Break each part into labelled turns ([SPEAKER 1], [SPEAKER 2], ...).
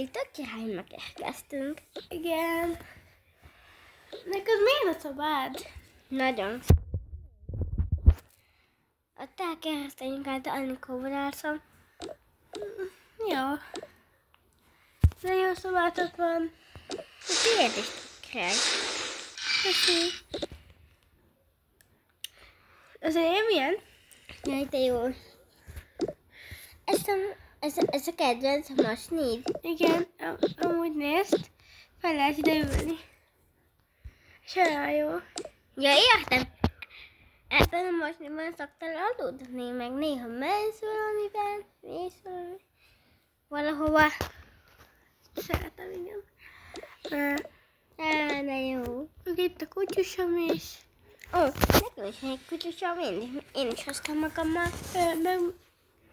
[SPEAKER 1] pedig tök király megérkeztünk.
[SPEAKER 2] Igen. Neked milyen a szobád?
[SPEAKER 1] Nagyon. Ott elkezdtünk át Anikó vonászom.
[SPEAKER 2] Jó. De jó szobátok van.
[SPEAKER 1] A tiéd is király.
[SPEAKER 2] Köszi. Az én milyen?
[SPEAKER 1] Jaj, de jó. Ez a kedvenc masnid.
[SPEAKER 2] Igen, amúgy nézd. Fel lehet ide ülni. És olyan jó.
[SPEAKER 1] Ja, értem. Ebben a masniban szoktál aludni, meg néha mensz valamiben, mész valami. Valahova.
[SPEAKER 2] Szeretem, igen.
[SPEAKER 1] De jó.
[SPEAKER 2] Itt a kutyusom is.
[SPEAKER 1] Ó, nekem is egy kutyusom, én is hoztam magammal.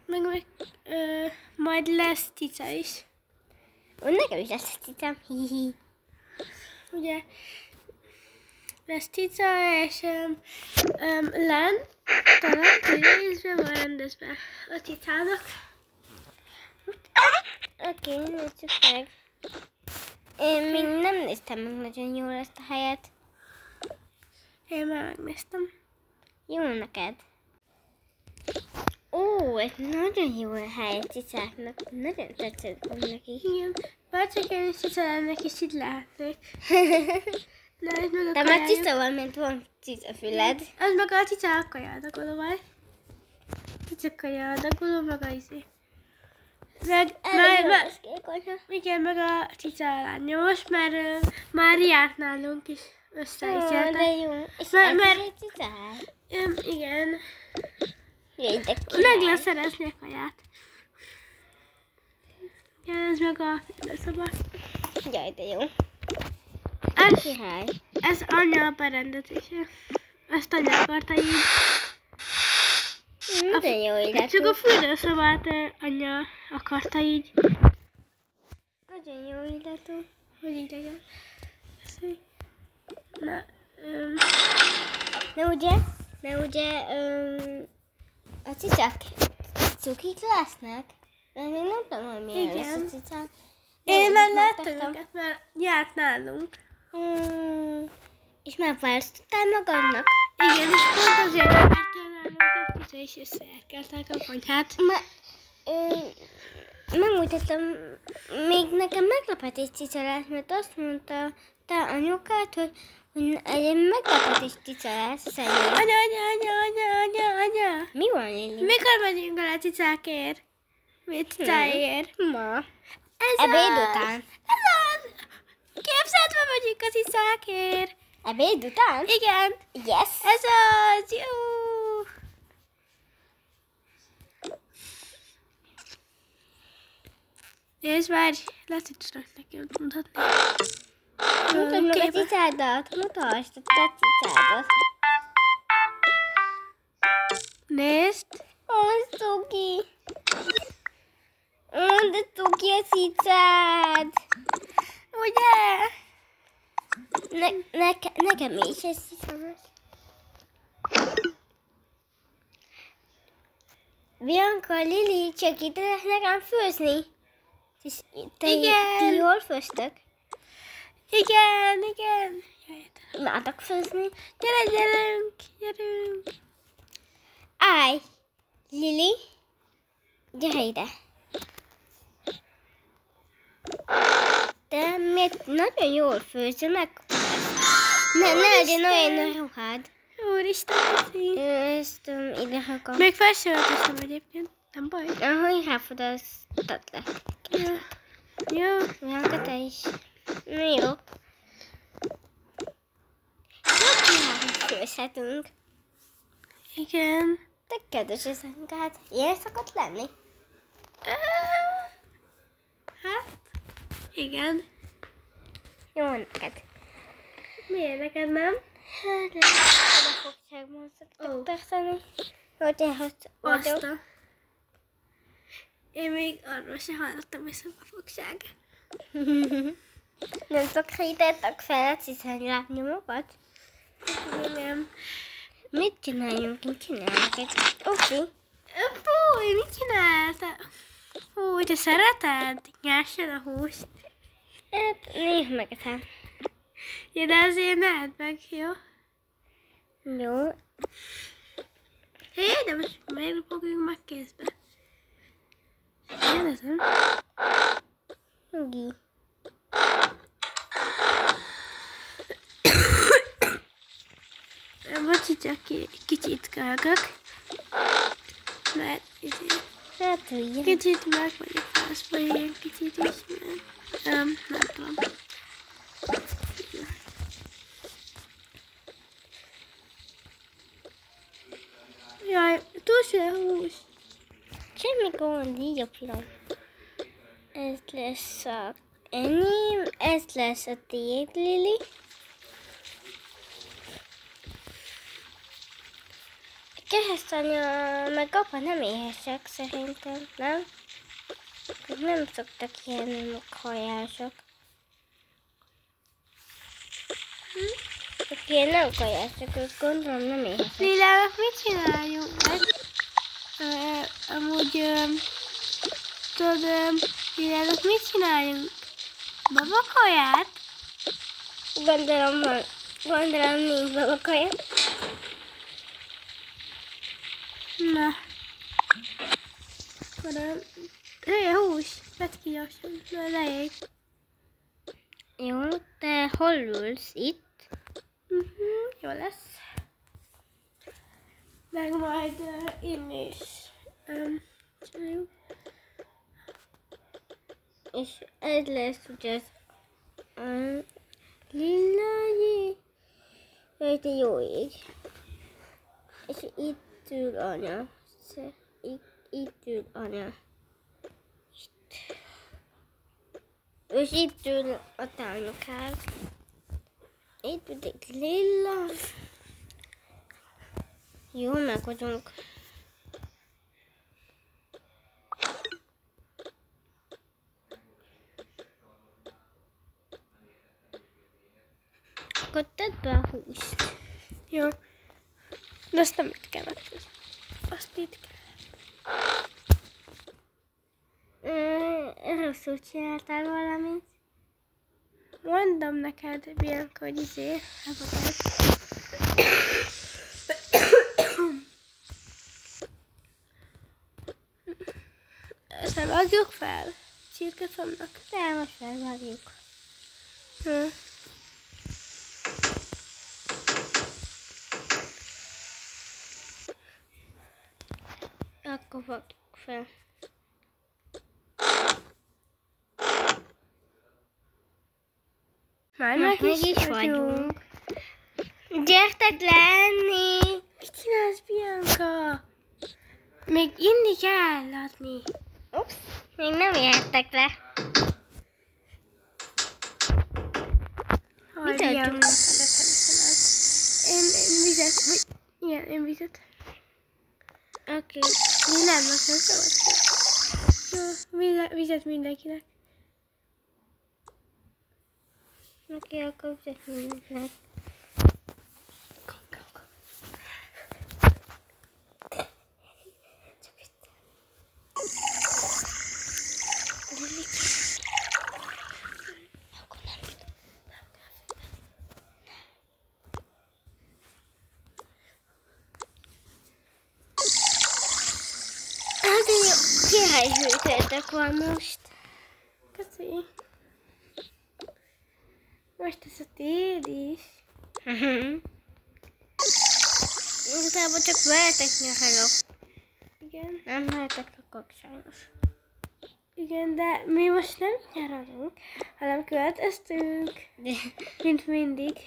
[SPEAKER 2] Meg majd lesz cica is.
[SPEAKER 1] Ó, nekem is lesz cicám, hihi.
[SPEAKER 2] Ugye lesz cica, és len, talán részben van rendezve a cicának.
[SPEAKER 1] Oké, nézzük meg. Én még nem néztem meg nagyon jól ezt a helyet.
[SPEAKER 2] Én már megnéztem.
[SPEAKER 1] Jó neked. Ó, ez nagyon jó a hely a cicáknak. Nagyon tetszett neki.
[SPEAKER 2] Igen, bárcsak én is cica lennék, és itt lehetnék. De ez meg a
[SPEAKER 1] Te már
[SPEAKER 2] kajájuk.
[SPEAKER 1] cica van, mint van cicafüled.
[SPEAKER 2] Az meg a cica a kajádagoló vagy. Cica kajádagoló, meg a izé. Meg, igen, meg a cica lányos, mert már járt nálunk is össze is
[SPEAKER 1] De
[SPEAKER 2] jártak.
[SPEAKER 1] jó. És
[SPEAKER 2] Mert-
[SPEAKER 1] ez egy cicát?
[SPEAKER 2] Igen,
[SPEAKER 1] Jaj, de
[SPEAKER 2] meg
[SPEAKER 1] király.
[SPEAKER 2] lehet szerezni a kaját. Igen, ez meg a szoba.
[SPEAKER 1] Jaj, de jó.
[SPEAKER 2] Ez,
[SPEAKER 1] Király.
[SPEAKER 2] ez anya a berendezése. Ezt anya akarta így.
[SPEAKER 1] Nagyon jó
[SPEAKER 2] Csak a
[SPEAKER 1] illető.
[SPEAKER 2] fürdőszobát anya akarta így.
[SPEAKER 1] Nagyon jó illető.
[SPEAKER 2] Hogy így legyen. Na,
[SPEAKER 1] De ugye a cicák cukik lesznek? Mert még nem tudom, hogy milyen lesz
[SPEAKER 2] Igen.
[SPEAKER 1] a cicák.
[SPEAKER 2] én már láttam
[SPEAKER 1] megtettem.
[SPEAKER 2] őket, mert járt nálunk.
[SPEAKER 1] És megválasztottál magadnak?
[SPEAKER 2] Igen, és pont azért nem érte nálunk a kutya is összeérkeltek a konyhát.
[SPEAKER 1] Megmutattam, még nekem meglepetés cica lesz, mert azt mondta te anyukát, hogy egy meglepetés cica lesz szerint.
[SPEAKER 2] Anya.
[SPEAKER 1] Mi van, Lili?
[SPEAKER 2] Mikor megyünk el a cicákért? Mi cicáért?
[SPEAKER 1] Ma.
[SPEAKER 2] Ez
[SPEAKER 1] Ebéd
[SPEAKER 2] az.
[SPEAKER 1] után.
[SPEAKER 2] Ez az. Képzeld, ma megyünk a cicákért.
[SPEAKER 1] Ebéd után?
[SPEAKER 2] Igen.
[SPEAKER 1] Yes.
[SPEAKER 2] Ez az. Jó. Nézd, várj, lehet, hogy tudok nekem mutatni.
[SPEAKER 1] Mutasd meg a
[SPEAKER 2] Képen.
[SPEAKER 1] cicádat. Mutasd a te cicádat.
[SPEAKER 2] Nézd.
[SPEAKER 1] Ó, Cuki. Ó, de Cuki a cicád.
[SPEAKER 2] Ugye?
[SPEAKER 1] Nekem is ez cicám. Bianca, Lili, segítenek nekem főzni?
[SPEAKER 2] Igen.
[SPEAKER 1] Ti jól főztök?
[SPEAKER 2] Igen. Jöjjetek.
[SPEAKER 1] Imádok főzni.
[SPEAKER 2] Gyerünk.
[SPEAKER 1] Állj! Lili, gyere ide. Te miért nagyon jól főzöl meg? Ne legyen olyan a ruhád.
[SPEAKER 2] Úristen, köszi.
[SPEAKER 1] Ezt ide hakom.
[SPEAKER 2] Még fel sem öltöztem egyébként. Nem baj.
[SPEAKER 1] Ahogy elfordultat le.
[SPEAKER 2] Jó.
[SPEAKER 1] Bianca, te is. Na jó. Jó király, főzhetünk.
[SPEAKER 2] Igen.
[SPEAKER 1] Te kedves hát ilyen szokott lenni?
[SPEAKER 2] Hát, igen.
[SPEAKER 1] Jó neked.
[SPEAKER 2] Miért neked nem?
[SPEAKER 1] Hát, a fogságban szoktak tartani. Hogy én vagyok.
[SPEAKER 2] Basta. Én még arról sem hallottam, hogy szobafogság.
[SPEAKER 1] Nem szokrítettek fel a ciszonylábnyomokat?
[SPEAKER 2] Nem.
[SPEAKER 1] Mit csináljunk? Mit csinálnak egy? Oké.
[SPEAKER 2] Fúj, mit csináltál? Fúj, Te szereted? Nyersen a húst?
[SPEAKER 1] Hát nézd meg ezen.
[SPEAKER 2] Ja, de azért ne edd meg, jó?
[SPEAKER 1] Jó.
[SPEAKER 2] Hé, de most miért fogjuk meg kézbe? Kérdezem.
[SPEAKER 1] Nyugi.
[SPEAKER 2] Bocsi, csak kicsit kölgök. Mert
[SPEAKER 1] Hát hülye.
[SPEAKER 2] kicsit meg vagyok fászva, ilyen kicsit is, mert nem tudom. Jaj, túl se hús.
[SPEAKER 1] Semmi gond, így a pillanat. Ez lesz a enyém, ez lesz a tiéd, Lili. Keresztanya meg apa nem éhesek szerintem, nem? Nem szoktak ilyen kajások. Ők ilyen nem kajások, ők gondolom nem éhesek.
[SPEAKER 2] Lilának mit csináljunk meg? Amúgy, tudod, Lilának mit csináljunk? Babakaját?
[SPEAKER 1] Gondolom nincs babakaja.
[SPEAKER 2] Na. Jöjjön hús, vedd ki gyorsan, na lejjék.
[SPEAKER 1] Jó, te hol ülsz itt?
[SPEAKER 2] Jó lesz. Meg majd én is csináljuk.
[SPEAKER 1] És ez lesz ugye az lila jég. Jaj, de jó ég. És itt ül anya. Itt ül anya. És itt ül a tányokár. Itt pedig lila. Jó, meg vagyunk. Akkor tedd be a húst.
[SPEAKER 2] Jó. De azt nem itt kell megtenni. Azt itt kell.
[SPEAKER 1] Rosszul csináltál valamit.
[SPEAKER 2] Mondom neked, Bianca, hogy elfogadj. Ezt nem vágjuk fel? Csirket vannak?
[SPEAKER 1] De most felvágjuk. Akkor vágjuk fel.
[SPEAKER 2] Már
[SPEAKER 1] Most meg is vagyunk. Gyertek lenni!
[SPEAKER 2] Mit csinálsz, Bianca? Még inni kell adni.
[SPEAKER 1] Ups, még nem értek le.
[SPEAKER 2] Haj,
[SPEAKER 1] Mit
[SPEAKER 2] Bianca,
[SPEAKER 1] adjunk?
[SPEAKER 2] Én vizet. Igen, én vizet.
[SPEAKER 1] Oké.
[SPEAKER 2] Nem, most nem szabad. Jó, vizet mindenkinek.
[SPEAKER 1] Oké, akkor vizet mindenkinek. Hát én királyhőtöltök van most.
[SPEAKER 2] Köszi. Most ez a tiéd is.
[SPEAKER 1] Igazából csak veletek nyaralok.
[SPEAKER 2] Igen.
[SPEAKER 1] Nem veletek lakok sajnos.
[SPEAKER 2] Igen, de mi most nem nyaralunk, hanem költöztünk.
[SPEAKER 1] De
[SPEAKER 2] Mint mindig.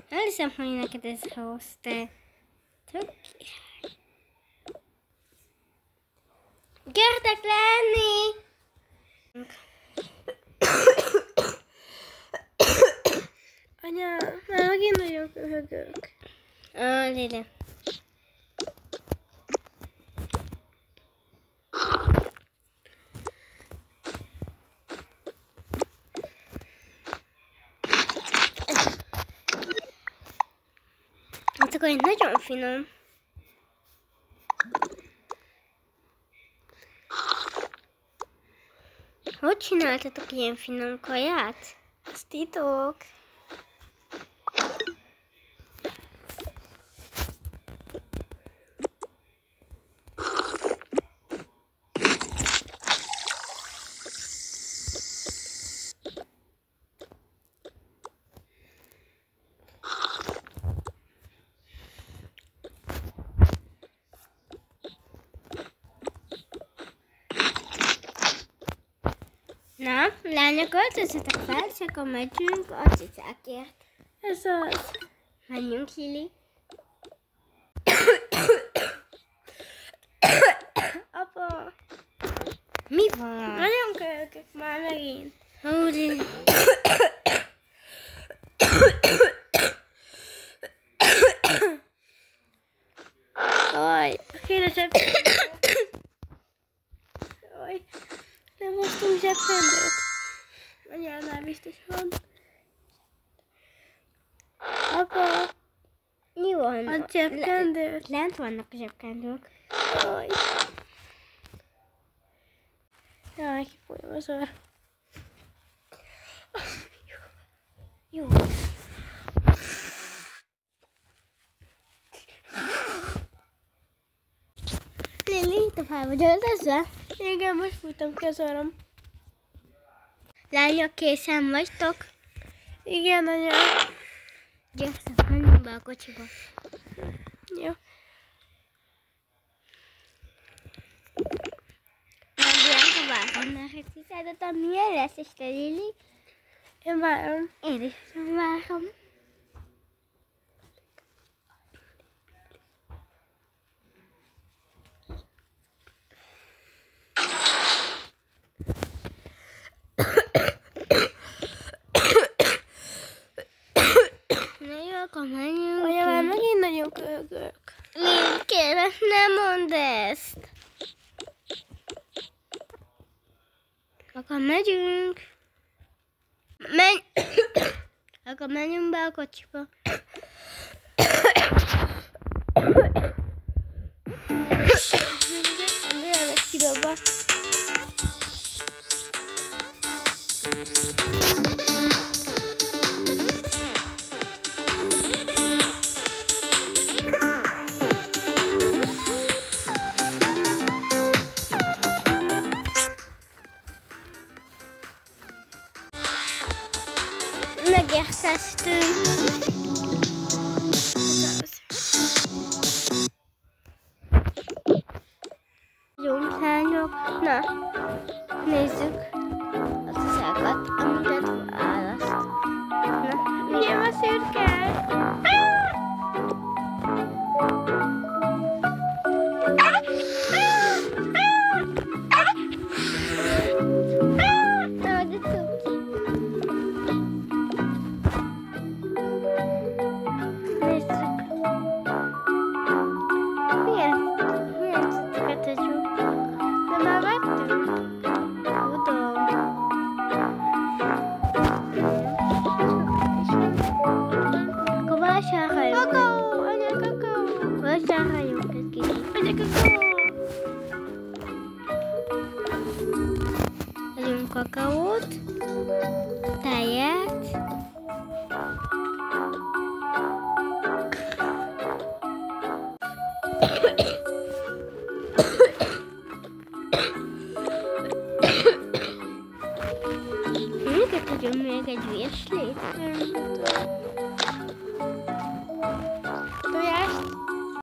[SPEAKER 1] elhiszem, hogy neked ez rossz, de tök király. Gyertek lenni!
[SPEAKER 2] Anya, már megint nagyon köhögök.
[SPEAKER 1] Lili. Hát akkor egy nagyon finom. Hogy csináltatok ilyen finom kaját?
[SPEAKER 2] Ez titok.
[SPEAKER 1] Na, lányok, öltözzetek fel, és akkor megyünk a cicákért.
[SPEAKER 2] Ez az.
[SPEAKER 1] Menjünk, Lili.
[SPEAKER 2] Apa,
[SPEAKER 1] Mi van?
[SPEAKER 2] nagyon kölyökök már megint.
[SPEAKER 1] Úri.
[SPEAKER 2] Aj, kéne zsebkendőt. Aj, nem hoztunk zsebkendőt. Anyánál biztos van. Apa,
[SPEAKER 1] Mi van?
[SPEAKER 2] a zsebkendőt.
[SPEAKER 1] Lent vannak a zsebkendők.
[SPEAKER 2] Aj. Jaj, kifolyom az orr.
[SPEAKER 1] Jó. Lili, te fel vagy öltözve?
[SPEAKER 2] Igen, most fújtam ki az orrom.
[SPEAKER 1] Lányok, készen vagytok?
[SPEAKER 2] Igen, anya.
[SPEAKER 1] Gyertek, menjünk be a kocsiba.
[SPEAKER 2] Jó.
[SPEAKER 1] Bianca várom, mert egy cicadat, milyen lesz, és te, Lili?
[SPEAKER 2] Én várom.
[SPEAKER 1] Én is várom. Na jó, akkor menjünk.
[SPEAKER 2] Anya, már megint nagyon kölyökök.
[SPEAKER 1] Lili, kérlek, ne mondd ezt. Akkor megyünk. Menj! Akkor menjünk be a kocsiba.
[SPEAKER 2] Miért lesz kidobva?
[SPEAKER 1] Megérkeztünk. Jó, lányok. Na, nézzük az uszákat, amiket választ. Na,
[SPEAKER 2] Milyen a szürke?
[SPEAKER 1] Na, de cuki. Nézzük. Milyen cuccokat adjuk?
[SPEAKER 2] De már vettünk.
[SPEAKER 1] Tudom. Akkor vásároljuk.
[SPEAKER 2] Kakaó, anya, kakaó.
[SPEAKER 1] Vásároljuk egy kicsit.
[SPEAKER 2] Anya, kakaó.
[SPEAKER 1] Adjunk kakaót, tejet, neked adjunk még egy virslit.
[SPEAKER 2] Nem tudom.